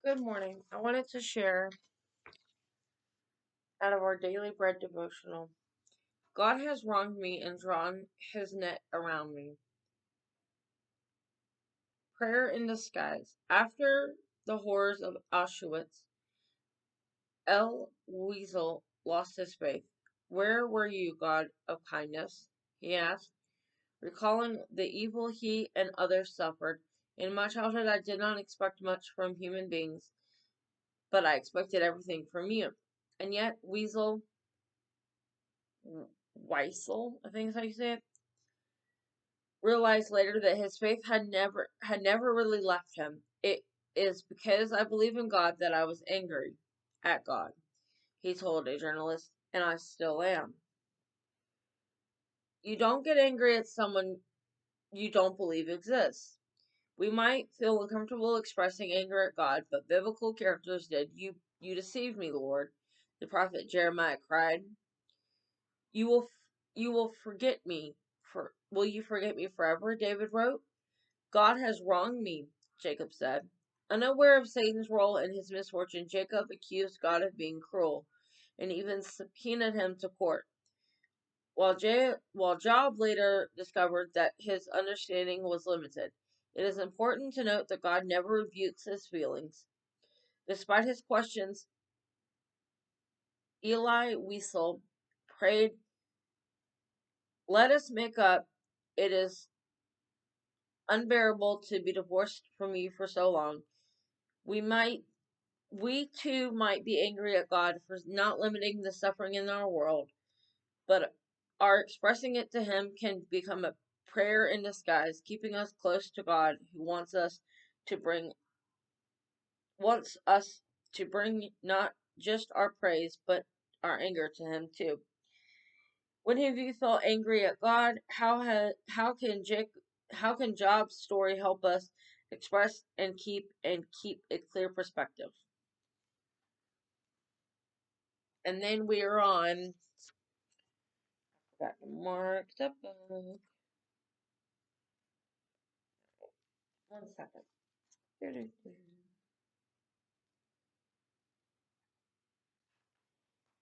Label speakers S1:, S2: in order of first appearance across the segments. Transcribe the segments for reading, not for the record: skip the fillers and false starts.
S1: Good morning. I wanted to share out of our daily bread devotional. God has wronged me and drawn his net around me. Prayer in disguise. After the horrors of Auschwitz, El Weasel lost his faith. Where were you, God of kindness? He asked, recalling the evil he and others suffered. In my childhood, I did not expect much from human beings, but I expected everything from you. And yet, Weisel, I think is how you say it, realized later that his faith had never really left him. It is because I believe in God that I was angry at God, he told a journalist, and I still am. You don't get angry at someone you don't believe exists. We might feel uncomfortable expressing anger at God, but biblical characters did. You deceived me, Lord, the prophet Jeremiah cried. You will you will forget me for will you forget me forever? David wrote. God has wronged me, Jacob said. Unaware of Satan's role in his misfortune, Jacob accused God of being cruel and even subpoenaed him to court. While Job later discovered that his understanding was limited, it is important to note that God never rebukes his feelings. Despite his questions, Eli Wiesel prayed, let us make up. It is unbearable to be divorced from you for so long. We might We too might be angry at God for not limiting the suffering in our world, but our expressing it to Him can become a prayer in disguise, keeping us close to God, who wants us to bring not just our praise, but our anger to Him too. When have you felt angry at God? How can Job's story help us express and keep a clear perspective? And then we are on. Got to mark the book. 1 second.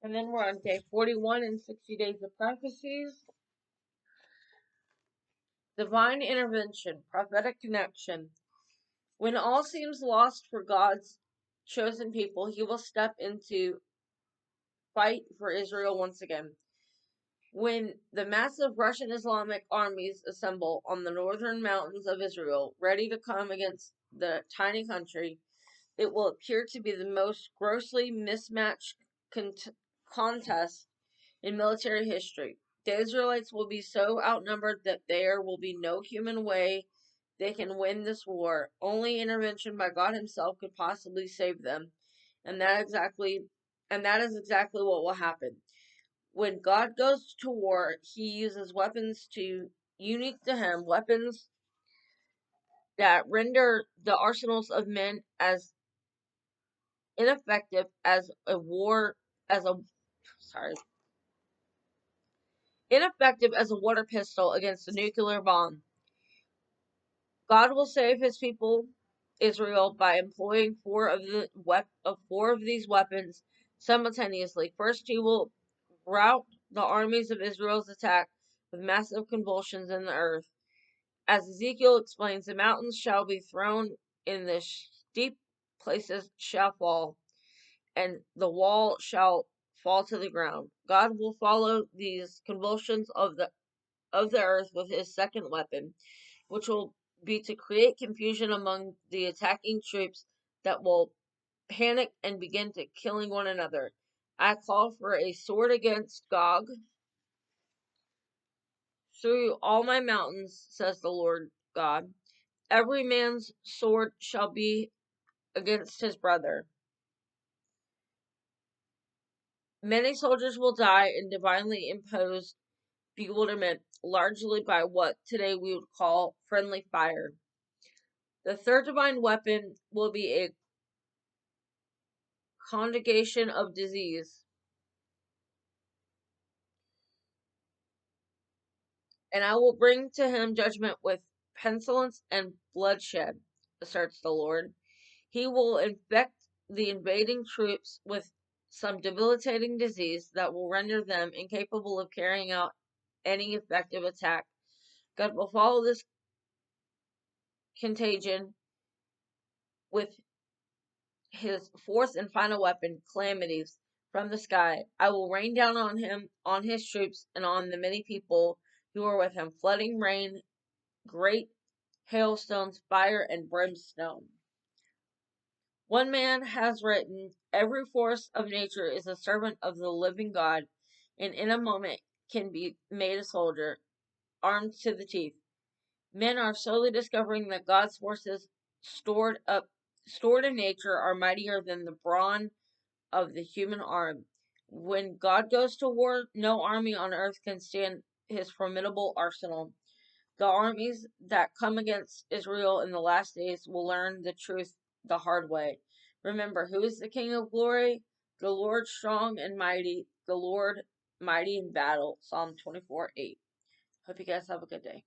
S1: And then we're on day 41 in 60 Days of Prophecies. Divine intervention, prophetic connection. When all seems lost for God's chosen people, He will step into fight for Israel once again. When the massive Russian Islamic armies assemble on the northern mountains of Israel, ready to come against the tiny country, it will appear to be the most grossly mismatched contest in military history. The Israelites will be so outnumbered that there will be no human way they can win this war. Only intervention by God Himself could possibly save them, and that is exactly what will happen. When God goes to war, He uses weapons unique to Him, weapons that render the arsenals of men as ineffective as a sorry ineffective as a water pistol against a nuclear bomb. God will save His people Israel by employing four of these weapons simultaneously. First, He will rout the armies of Israel's attack with massive convulsions in the earth. As Ezekiel explains, the mountains shall be thrown in the steep places shall fall, and the wall shall fall to the ground. God will follow these convulsions of the earth with His second weapon, which will be to create confusion among the attacking troops that will panic and begin to killing one another. I call for a sword against Gog through all my mountains, says the Lord God. Every man's sword shall be against his brother. Many soldiers will die in divinely imposed bewilderment, largely by what today we would call friendly fire. The third divine weapon will be a conjugation of disease, and I will bring to him judgment with pestilence and bloodshed, asserts the Lord. He will infect the invading troops with some debilitating disease that will render them incapable of carrying out any effective attack. God will follow this contagion with his fourth and final weapon, calamities, from the sky. I will rain down on him, on his troops, and on the many people who are with him, flooding rain, great hailstones, fire, and brimstone. One man has written, every force of nature is a servant of the living God, and in a moment can be made a soldier, armed to the teeth. Men are slowly discovering that God's forces stored in nature are mightier than the brawn of the human arm. When God goes to war, no army on earth can stand his formidable arsenal. The armies that come against Israel in the last days will learn the truth the hard way. Remember, who is the King of glory? The Lord strong and mighty, the Lord mighty in battle. Psalm 24:8. Hope you guys have a good day.